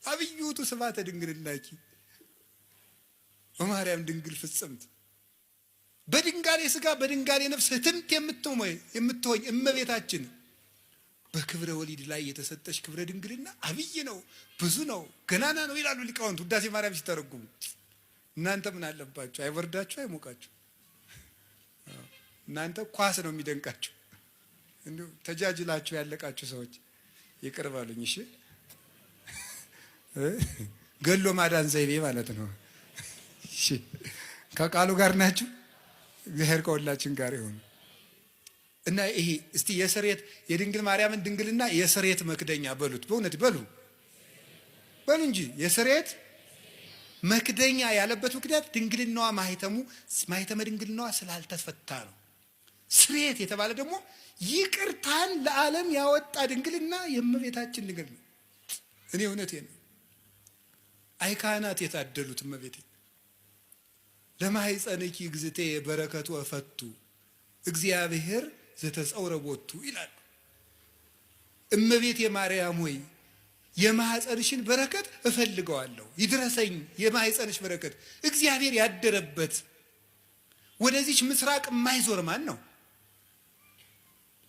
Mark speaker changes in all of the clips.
Speaker 1: አብዩቱ ስብሐተ ድንግልናኪ ወማርያም ድንግል ፍጽምት በድንጋሌ ሥጋ በድንጋሌ ነፍስ ህትምት የምትሆኝ እመቤታችን በክብረ ወሊድ ላይ የተሰጠች ክብረ ድንግልና አብይ ነው፣ ብዙ ነው፣ ገናና ነው ይላሉ ሊቃውንት ውዳሴ ማርያም ሲተረጉሙ። እናንተ ምን አለባችሁ? አይወርዳችሁ፣ አይሞቃችሁ። እናንተ ኳስ ነው የሚደንቃችሁ። እንዴ ተጃጅላችሁ ያለቃችሁ ሰዎች ይቅር ባሉኝ። እሺ ገሎ ማዳን ዘይቤ ማለት ነው። እሺ ከቃሉ ጋር ናችሁ። እግዚአብሔር ከሁላችን ጋር ይሁን። እና ይሄ እስቲ የስሬት የድንግል ማርያምን ድንግልና የስሬት መክደኛ በሉት። በእውነት በሉ እንጂ የስሬት መክደኛ ያለበት ምክንያት ድንግልናዋ ማህተመ ድንግልናዋ ስላልተፈታ ነው። ስሬት የተባለ ደግሞ ይቅርታን ለዓለም ያወጣ ድንግልና የእመቤታችን ድንግልና። እኔ እውነቴን ነው። አይ ካህናት የታደሉት እመቤቴ ለማኅፀንኪ እግዝእቴ በረከቱ እፈቱ እግዚአብሔር ዘተጸውረ ቦቱ ይላሉ። እመቤቴ ማርያም ሆይ የማኅፀንሽን በረከት እፈልገዋለሁ፣ ይድረሰኝ የማኅፀንሽ በረከት። እግዚአብሔር ያደረበት ወደዚች ምስራቅ የማይዞር ማን ነው?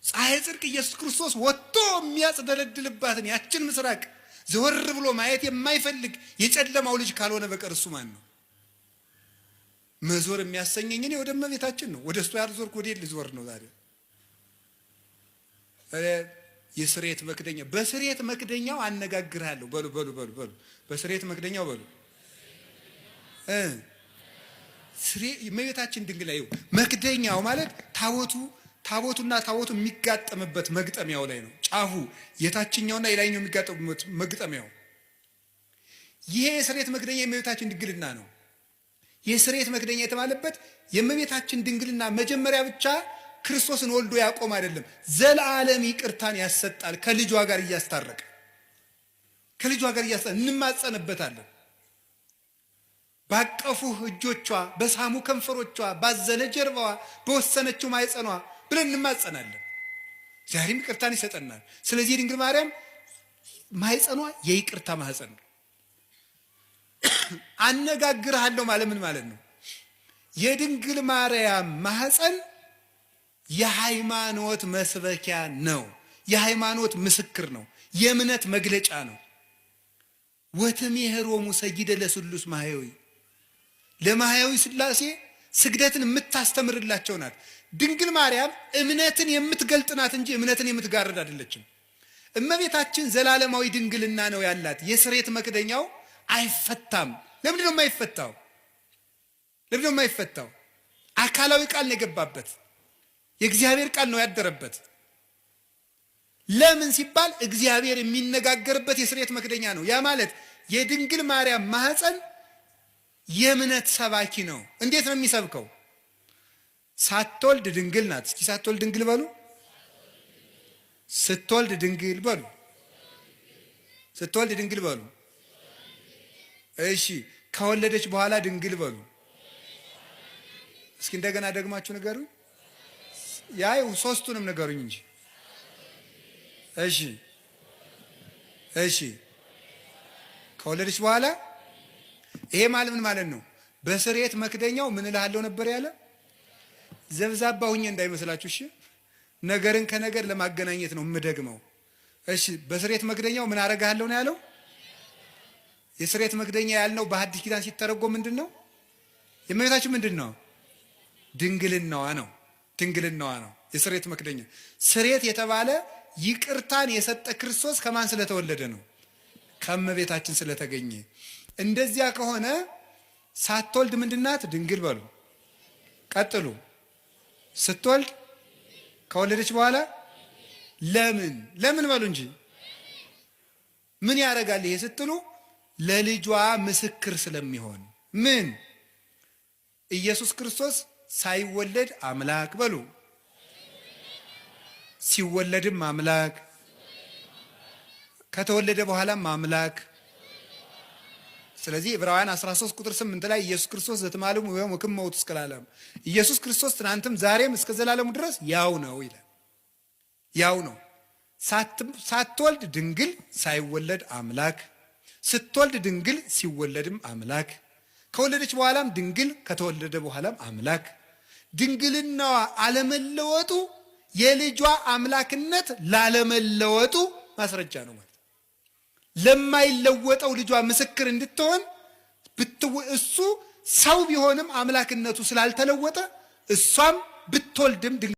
Speaker 1: ፀሐይ ጽድቅ ኢየሱስ ክርስቶስ ወጥቶ የሚያጽደለድልባትን ያችን ምስራቅ ዘወር ብሎ ማየት የማይፈልግ የጨለማው ልጅ ካልሆነ በቀር እሱ ማን ነው? መዞር የሚያሰኘኝ እኔ ወደ እመቤታችን ነው። ወደ እሱ ያልዞርኩ ወዴት ልዞር ነው ዛሬ? የስሬት መክደኛ በስሬት መክደኛው አነጋግርሃለሁ። በሉ በስሬት መክደኛው በሉ እመቤታችን ድንግል ላይ መክደኛው ማለት ታቦቱና ታቦቱ የሚጋጠምበት መግጠሚያው ላይ ነው። ጫፉ የታችኛውና የላይኛው የሚጋጠሙበት መግጠሚያው። ይሄ የስሬት መክደኛ የእመቤታችን ድንግልና ነው። የስሬት መክደኛ የተባለበት የእመቤታችን ድንግልና መጀመሪያ ብቻ ክርስቶስን ወልዶ ያቆም አይደለም፣ ዘላለም ይቅርታን ያሰጣል። ከልጇ ጋር እያስታረቀ እንማጸንበታለን። ባቀፉህ እጆቿ፣ በሳሙ ከንፈሮቿ፣ ባዘነ ጀርባዋ፣ በወሰነችው ማኅፀኗ ብለን እንማጸናለን። ዛሬም ይቅርታን ይሰጠናል። ስለዚህ የድንግል ማርያም ማኅፀኗ የይቅርታ ማኅፀን ነው። አነጋግርሃለሁ ማለት ምን ማለት ነው? የድንግል ማርያም ማኅፀን የሃይማኖት መስበኪያ ነው። የሃይማኖት ምስክር ነው። የእምነት መግለጫ ነው። ወትሜህሮሙ ሰጊደ ለስሉስ ማህያዊ፣ ለማህያዊ ሥላሴ ስግደትን የምታስተምርላቸው ናት። ድንግል ማርያም እምነትን የምትገልጥ ናት እንጂ እምነትን የምትጋርድ አይደለችም። እመቤታችን ዘላለማዊ ድንግልና ነው ያላት። የስሬት መክደኛው አይፈታም። ለምንድን ነው የማይፈታው? አካላዊ ቃል ነው የገባበት። የእግዚአብሔር ቃል ነው ያደረበት። ለምን ሲባል እግዚአብሔር የሚነጋገርበት የስሬት መክደኛ ነው። ያ ማለት የድንግል ማርያም ማኅፀን የእምነት ሰባኪ ነው። እንዴት ነው የሚሰብከው? ሳትወልድ ድንግል ናት። እስኪ ሳትወልድ ድንግል በሉ። ስትወልድ ድንግል በሉ። ስትወልድ ድንግል በሉ። እሺ ከወለደች በኋላ ድንግል በሉ። እስኪ እንደገና ደግማችሁ ንገሩኝ። ያይ ሶስቱንም ንገሩኝ እንጂ። እሺ ከወለደች በኋላ ይሄ ማለት ምን ማለት ነው? በስሬት መክደኛው ምን እልሃለሁ ነበር ያለ? ዘብዛባ ሁኜ እንዳይመስላችሁ እሺ። ነገርን ከነገር ለማገናኘት ነው የምደግመው። እሺ በስሬት መክደኛው ምን አረጋለሁ ነው ያለው? የስሬት መክደኛ ያልነው በሐዲስ ኪዳን ሲተረጎም ምንድን ነው? የእመቤታችን ምንድን ነው? ድንግልናዋ ነው የስሬት መክደኛ። ስሬት የተባለ ይቅርታን የሰጠ ክርስቶስ ከማን ስለተወለደ ነው? ከእመቤታችን ስለተገኘ። እንደዚያ ከሆነ ሳትወልድ ምንድናት? ድንግል በሉ። ቀጥሉ። ስትወልድ ከወለደች በኋላ ለምን በሉ እንጂ። ምን ያደርጋል ይሄ ስትሉ ለልጇ ምስክር ስለሚሆን። ምን? ኢየሱስ ክርስቶስ ሳይወለድ አምላክ በሉ፣ ሲወለድም አምላክ፣ ከተወለደ በኋላም አምላክ። ስለዚህ ዕብራውያን 13 ቁጥር 8 ላይ ኢየሱስ ክርስቶስ ዘተማለሙ ወክም ሞት እስከ ለዓለም፣ ኢየሱስ ክርስቶስ ትናንትም ዛሬም እስከ ዘላለሙ ድረስ ያው ነው ይላል። ያው ነው። ሳትወልድ ድንግል፣ ሳይወለድ አምላክ፣ ስትወልድ ድንግል ሲወለድም አምላክ፣ ከወለደች በኋላም ድንግል ከተወለደ በኋላም አምላክ። ድንግልናዋ አለመለወጡ የልጇ አምላክነት ላለመለወጡ ማስረጃ ነው ማለት። ለማይለወጠው ልጇ ምስክር እንድትሆን እሱ ሰው ቢሆንም አምላክነቱ ስላልተለወጠ እሷም ብትወልድም